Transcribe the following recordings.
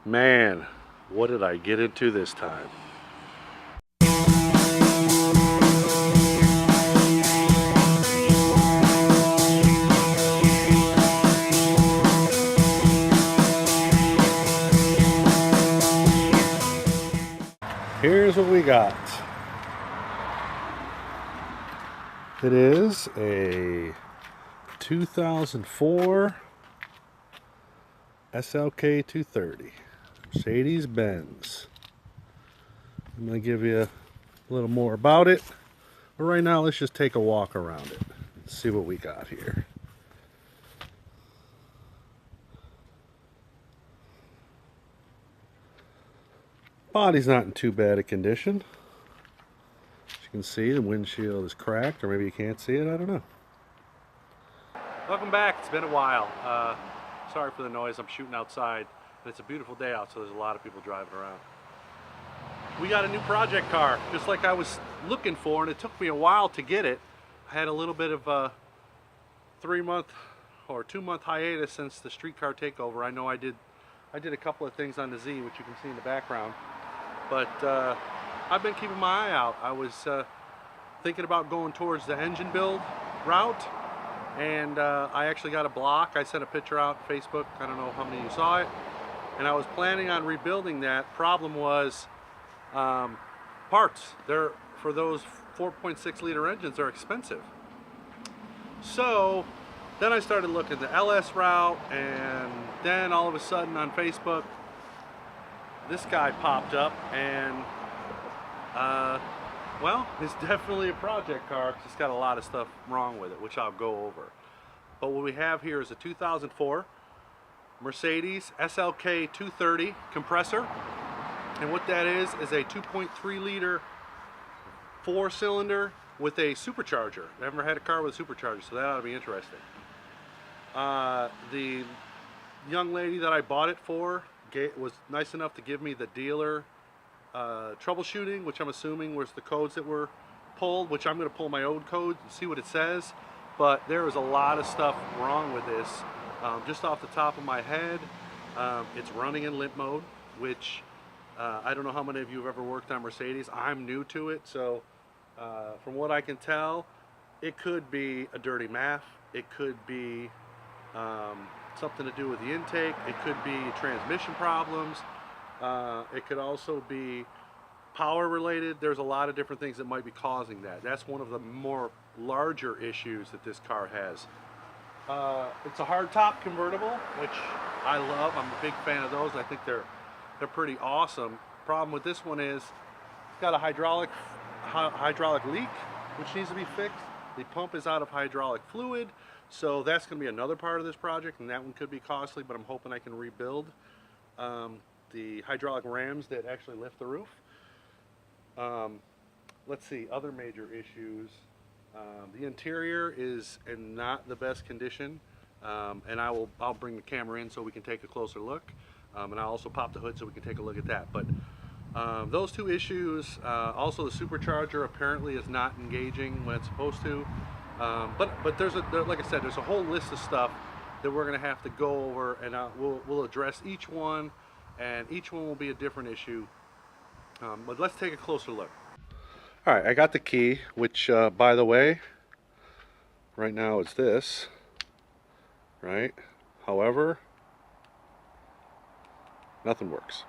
Man, what did I get into this time? Here's what we got. It is a 2004 SLK230 Mercedes-Benz. I'm going to give you a little more about it, but right now let's just take a walk around it and see what we got here. Body's not in too bad a condition. As you can see, the windshield is cracked, or maybe you can't see it, I don't know. Welcome back. It's been a while. Sorry for the noise. I'm shooting outside, and it's a beautiful day out, so there's a lot of people driving around. We got a new project car, just like I was looking for, and it took me a while to get it. I had a little bit of a 3-month or 2-month hiatus since the streetcar takeover. I know I did a couple of things on the Z, which you can see in the background, but I've been keeping my eye out. I was thinking about going towards the engine build route, and I actually got a block. I sent a picture out on Facebook. I don't know how many of you saw it, and I was planning on rebuilding that. Problem was parts. They're, for those 4.6 liter engines, are expensive. So then I started looking at the LS route, and then all of a sudden on Facebook this guy popped up, and well, it's definitely a project car. It's got a lot of stuff wrong with it, which I'll go over. But what we have here is a 2004 Mercedes SLK230 compressor. And what that is a 2.3 liter 4-cylinder with a supercharger. I never had a car with a supercharger, so that ought to be interesting. The young lady that I bought it for was nice enough to give me the dealer troubleshooting, which I'm assuming was the codes that were pulled, which I'm going to pull my old code and see what it says. But there is a lot of stuff wrong with this. Just off the top of my head, it's running in limp mode, which I don't know how many of you have ever worked on Mercedes. I'm new to it, so from what I can tell, it could be a dirty MAF. It could be something to do with the intake. It could be transmission problems. It could also be power related. There's a lot of different things that might be causing that. That's one of the more larger issues that this car has. It's a hardtop convertible, which I love. I'm a big fan of those. I think they're pretty awesome. Problem with this one is it's got a hydraulic leak, which needs to be fixed. The pump is out of hydraulic fluid, so that's going to be another part of this project, and that one could be costly, but I'm hoping I can rebuild the hydraulic rams that actually lift the roof. Let's see, other major issues. The interior is in not the best condition, and I'll bring the camera in so we can take a closer look, and I'll also pop the hood so we can take a look at that. But those two issues, also the supercharger apparently is not engaging when it's supposed to. But there's like I said, there's a whole list of stuff that we're going to have to go over, and we'll address each one, and each one will be a different issue. But let's take a closer look. All right, I got the key, which by the way, right now it's this, right? However, nothing works.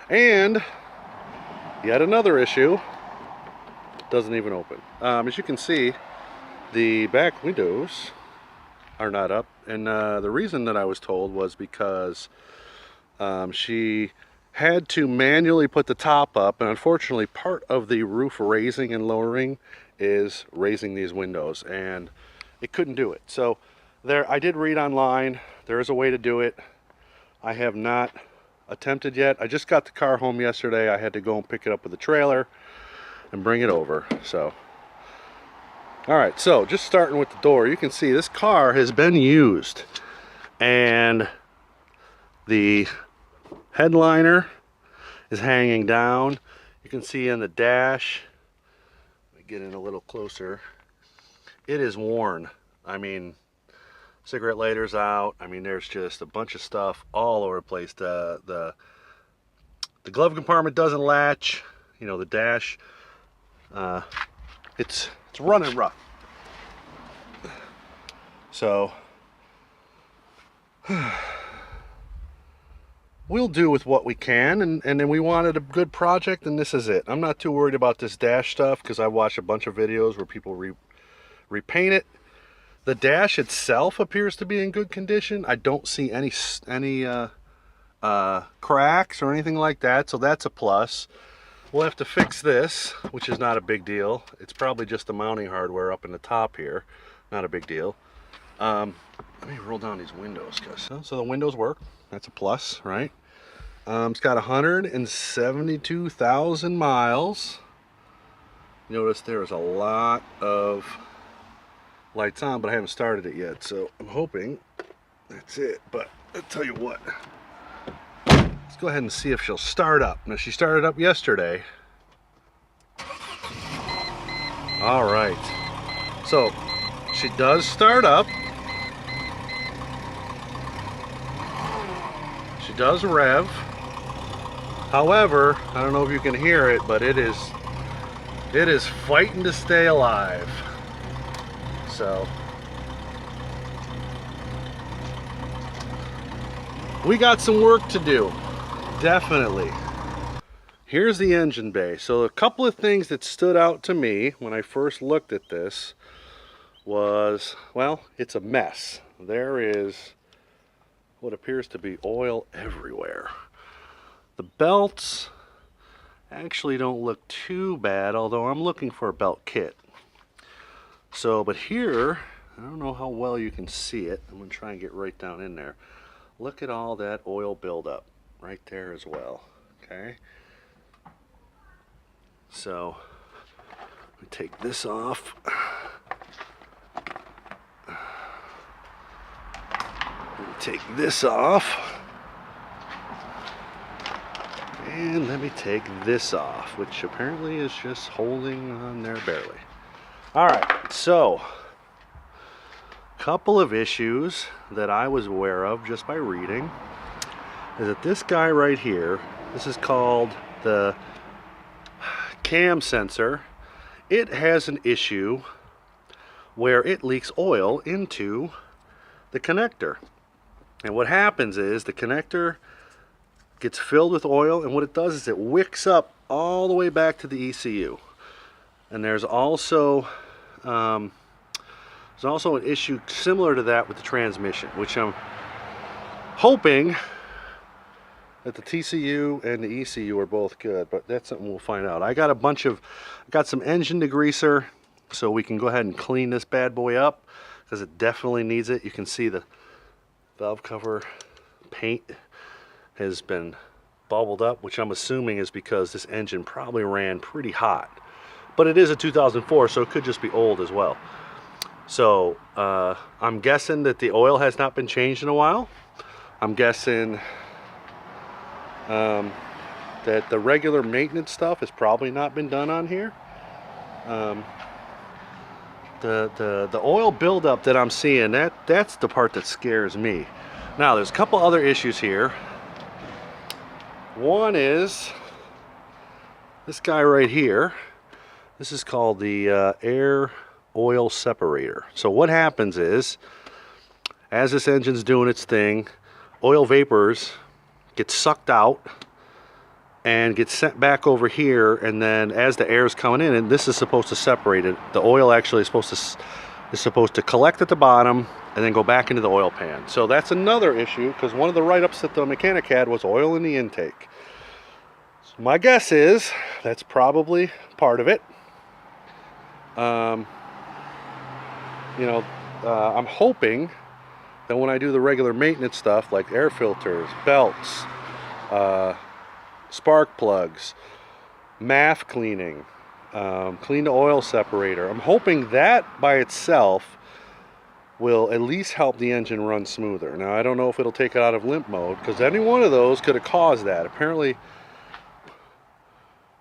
And yet another issue, doesn't even open. As you can see, the back windows are not up, and the reason that I was told was because she had to manually put the top up, and unfortunately part of the roof raising and lowering is raising these windows, and it couldn't do it. So there, I did read online, there is a way to do it. I have not attempted yet. I just got the car home yesterday. I had to go and pick it up with the trailer and bring it over. So all right, so just starting with the door, you can see this car has been used, and the headliner is hanging down. You can see in the dash, let me get in a little closer, it is worn. I mean, cigarette lighter's out. I mean, there's just a bunch of stuff all over the place. The The glove compartment doesn't latch. You know, the dash, it's running rough. So we'll do with what we can, and then we wanted a good project, and this is it. I'm not too worried about this dash stuff because I watched a bunch of videos where people repaint it. The dash itself appears to be in good condition. I don't see any cracks or anything like that, so that's a plus. We'll have to fix this, which is not a big deal. It's probably just the mounting hardware up in the top here. Not a big deal. Let me roll down these windows, so the windows work. That's a plus, right? It's got 172,000 miles. Notice there's a lot of lights on, but I haven't started it yet, so I'm hoping that's it. But I'll tell you what, let's go ahead and see if she'll start up. Now, she started up yesterday. All right, so she does start up. She does rev. However, I don't know if you can hear it, but it is fighting to stay alive. So we got some work to do, definitely. Here's the engine bay. So a couple of things that stood out to me when I first looked at this was, well, it's a mess. There is what appears to be oil everywhere. The belts actually don't look too bad, although I'm looking for a belt kit. So, but here, I don't know how well you can see it. I'm going to try and get right down in there. Look at all that oil buildup right there as well. Okay. So, we take this off. Take this off. And let me take this off, which apparently is just holding on there barely. All right, so a couple of issues that I was aware of just by reading is that this guy right here, this is called the cam sensor. It has an issue where it leaks oil into the connector. And what happens is the connector gets filled with oil, and what it does is it wicks up all the way back to the ECU. And there's also an issue similar to that with the transmission, which I'm hoping that the TCU and the ECU are both good, but that's something we'll find out. I got some engine degreaser, so we can go ahead and clean this bad boy up because it definitely needs it. You can see the valve cover paint has been bubbled up, which I'm assuming is because this engine probably ran pretty hot. But it is a 2004, so it could just be old as well. So I'm guessing that the oil has not been changed in a while. I'm guessing that the regular maintenance stuff has probably not been done on here. The oil buildup that I'm seeing, that's the part that scares me. Now, there's a couple other issues here. One is this guy right here. This is called the air oil separator. So what happens is, as this engine's doing its thing, oil vapors get sucked out and get sent back over here, and then as the air is coming in, and this is supposed to separate it, the oil actually is supposed to collect at the bottom and then go back into the oil pan. So that's another issue, because one of the write-ups that the mechanic had was oil in the intake. So my guess is that's probably part of it. I'm hoping that when I do the regular maintenance stuff like air filters, belts, spark plugs, MAF cleaning, clean the oil separator, I'm hoping that by itself will at least help the engine run smoother. Now, I don't know if it'll take it out of limp mode, because any one of those could have caused that. Apparently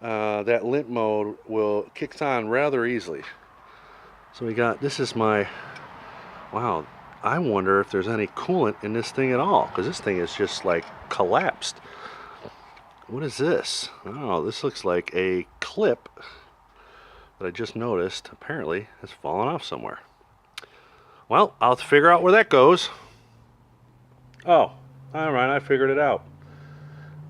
that limp mode kicks on rather easily. So we got, this is my, wow, I wonder if there's any coolant in this thing at all, because this thing is just like collapsed. What is this? Oh, this looks like a clip that I just noticed apparently has fallen off somewhere. Well, I'll have to figure out where that goes. Oh, all right, I figured it out.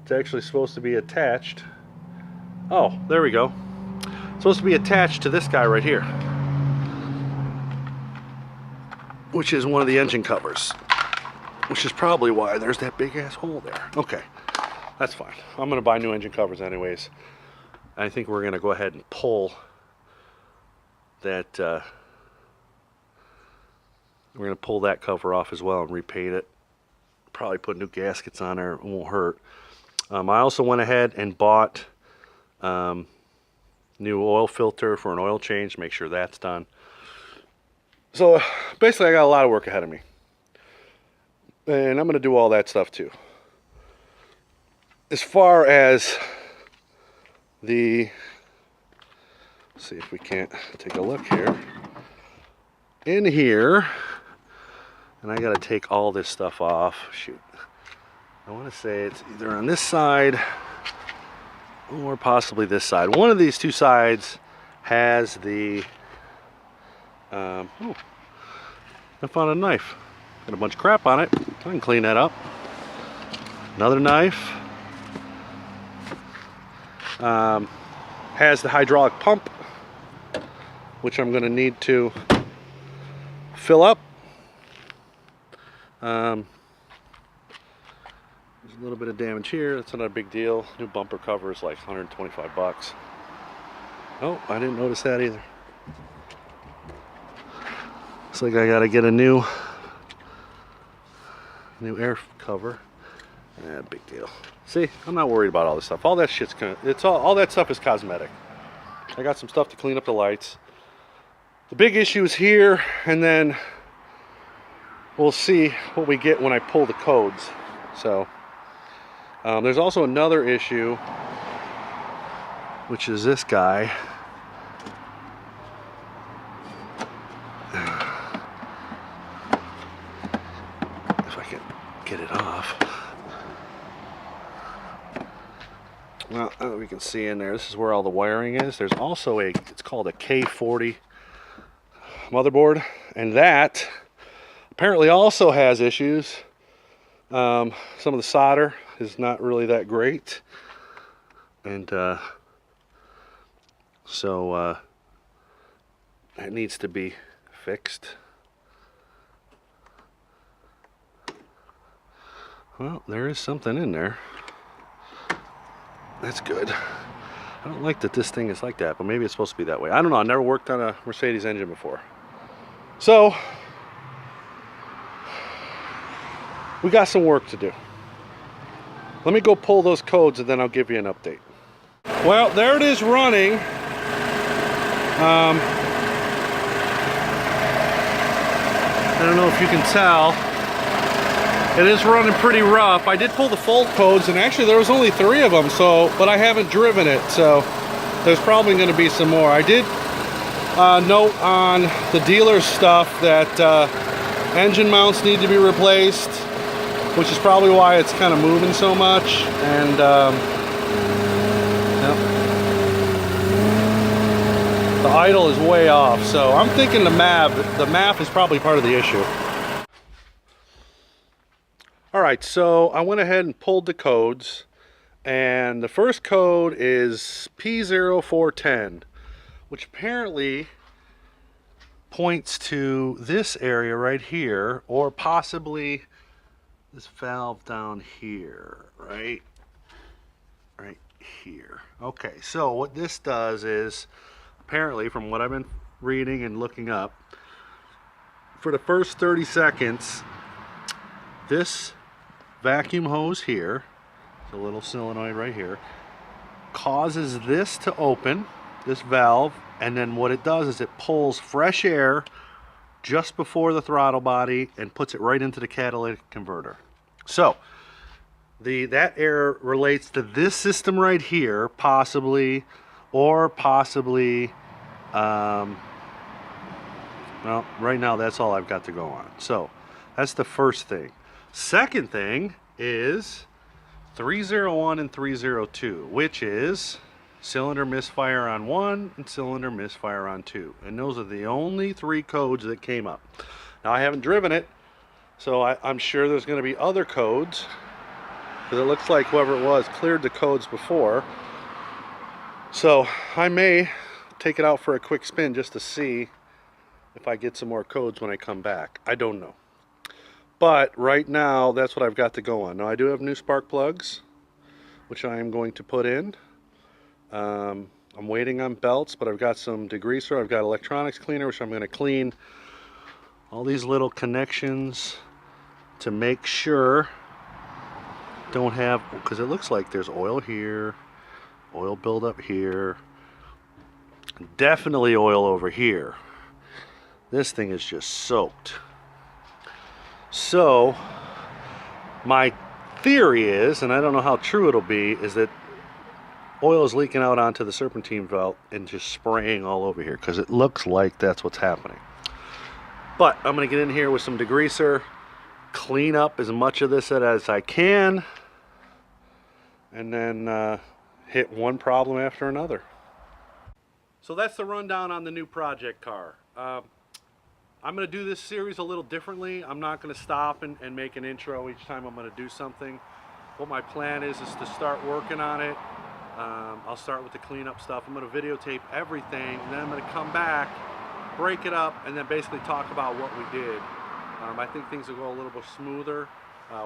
It's actually supposed to be attached. Oh, there we go. It's supposed to be attached to this guy right here, which is one of the engine covers, which is probably why there's that big ass hole there. Okay, that's fine. I'm gonna buy new engine covers anyways. I think we're gonna go ahead and pull that, we're gonna pull that cover off as well and repaint it. Probably put new gaskets on there, it won't hurt. I also went ahead and bought new oil filter for an oil change, make sure that's done. So basically I got a lot of work ahead of me. And I'm gonna do all that stuff too. As far as the, let's see if we can't take a look here. In here, and I gotta take all this stuff off. Shoot. I wanna say it's either on this side or possibly this side. One of these two sides has the, oh, I found a knife. Got a bunch of crap on it. I can clean that up. Another knife. Has the hydraulic pump, which I'm going to need to fill up. There's a little bit of damage here. That's not a big deal. New bumper cover is like 125 bucks. Oh, I didn't notice that either. Looks like I got to get a new air cover. Yeah, big deal. See, I'm not worried about all this stuff. All that shit's gonna, all that stuff is cosmetic. I got some stuff to clean up the lights. The big issue is here, and then we'll see what we get when I pull the codes. So there's also another issue, which is this guy. If I can get it off. Well, we can see in there, this is where all the wiring is. There's also it's called a K40 motherboard, and that apparently also has issues. Some of the solder is not really that great, and so it needs to be fixed. Well, there is something in there. That's good. I don't like that this thing is like that, but maybe it's supposed to be that way. I don't know. I never worked on a Mercedes engine before. So, we got some work to do. Let me go pull those codes and then I'll give you an update. Well, there it is running. I don't know if you can tell. It is running pretty rough. I did pull the fault codes, and actually there was only 3 of them, so, but I haven't driven it, so there's probably going to be some more. I did note on the dealer's stuff that engine mounts need to be replaced, which is probably why it's kind of moving so much. And yep. The idle is way off, so I'm thinking the MAF is probably part of the issue. Alright, so I went ahead and pulled the codes, and the first code is P0410, which apparently points to this area right here, or possibly this valve down here, right here. Okay, so what this does is, apparently from what I've been reading and looking up, for the first 30 seconds, this vacuum hose here, the little solenoid right here, causes this to open, this valve, and then what it does is it pulls fresh air just before the throttle body and puts it right into the catalytic converter. So that air relates to this system right here, possibly, or possibly, well, right now that's all I've got to go on. So that's the first thing. Second thing is 301 and 302, which is cylinder misfire on 1 and cylinder misfire on 2. And those are the only 3 codes that came up. Now I haven't driven it, so I'm sure there's going to be other codes, because it looks like whoever it was cleared the codes before. So I may take it out for a quick spin just to see if I get some more codes when I come back. I don't know. But right now, that's what I've got to go on. Now I do have new spark plugs, which I am going to put in. I'm waiting on belts, but I've got some degreaser. I've got electronics cleaner, which I'm going to clean all these little connections to make sure don't have, because it looks like there's oil here, oil buildup here, definitely oil over here. This thing is just soaked. So my theory is, and I don't know how true it'll be, is that oil is leaking out onto the serpentine valve and just spraying all over here, because it looks like that's what's happening. But I'm going to get in here with some degreaser, clean up as much of this as I can, and then hit one problem after another. So that's the rundown on the new project car. I'm going to do this series a little differently. I'm not going to stop and make an intro each time I'm going to do something. What my plan is to start working on it. I'll start with the cleanup stuff. I'm going to videotape everything, and then I'm going to come back, break it up, and then basically talk about what we did. I think things will go a little bit smoother.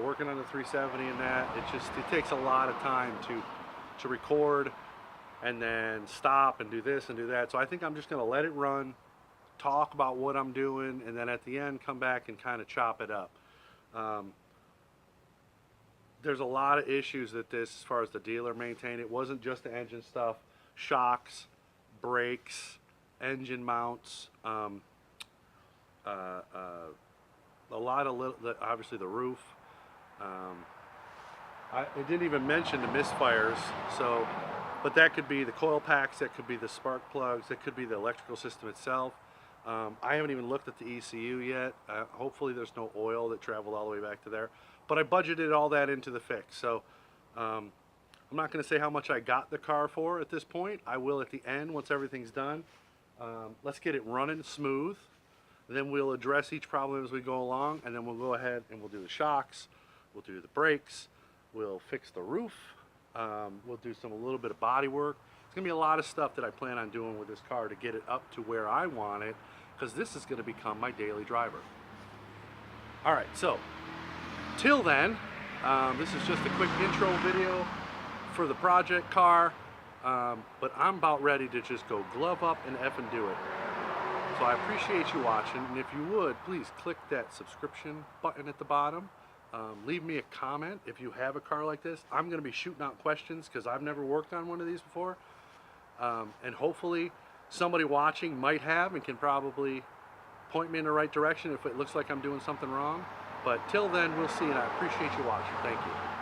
Working on the 370 and that, it takes a lot of time to record and then stop and do this and do that. So I think I'm just going to let it run, talk about what I'm doing, and then at the end come back and kind of chop it up. There's a lot of issues that as far as the dealer maintained. It wasn't just the engine stuff, shocks, brakes, engine mounts, a lot of obviously the roof. I didn't even mention the misfires, but that could be the coil packs, that could be the spark plugs, that could be the electrical system itself. I haven't even looked at the ECU yet. Hopefully there's no oil that traveled all the way back to there. But I budgeted all that into the fix. So I'm not going to say how much I got the car for at this point. I will at the end once everything's done. Let's get it running smooth. Then we'll address each problem as we go along, and then we'll go ahead and we'll do the shocks, we'll do the brakes, we'll fix the roof, we'll do a little bit of body work. It's going to be a lot of stuff that I plan on doing with this car to get it up to where I want it, because this is going to become my daily driver. Alright, so till then, this is just a quick intro video for the project car, but I'm about ready to just go glove up and effing do it. So I appreciate you watching, and if you would, please click that subscription button at the bottom. Leave me a comment if you have a car like this. I'm going to be shooting out questions because I've never worked on one of these before. And hopefully somebody watching might have and can probably point me in the right direction if it looks like I'm doing something wrong. But till then, we'll see, and I appreciate you watching. Thank you.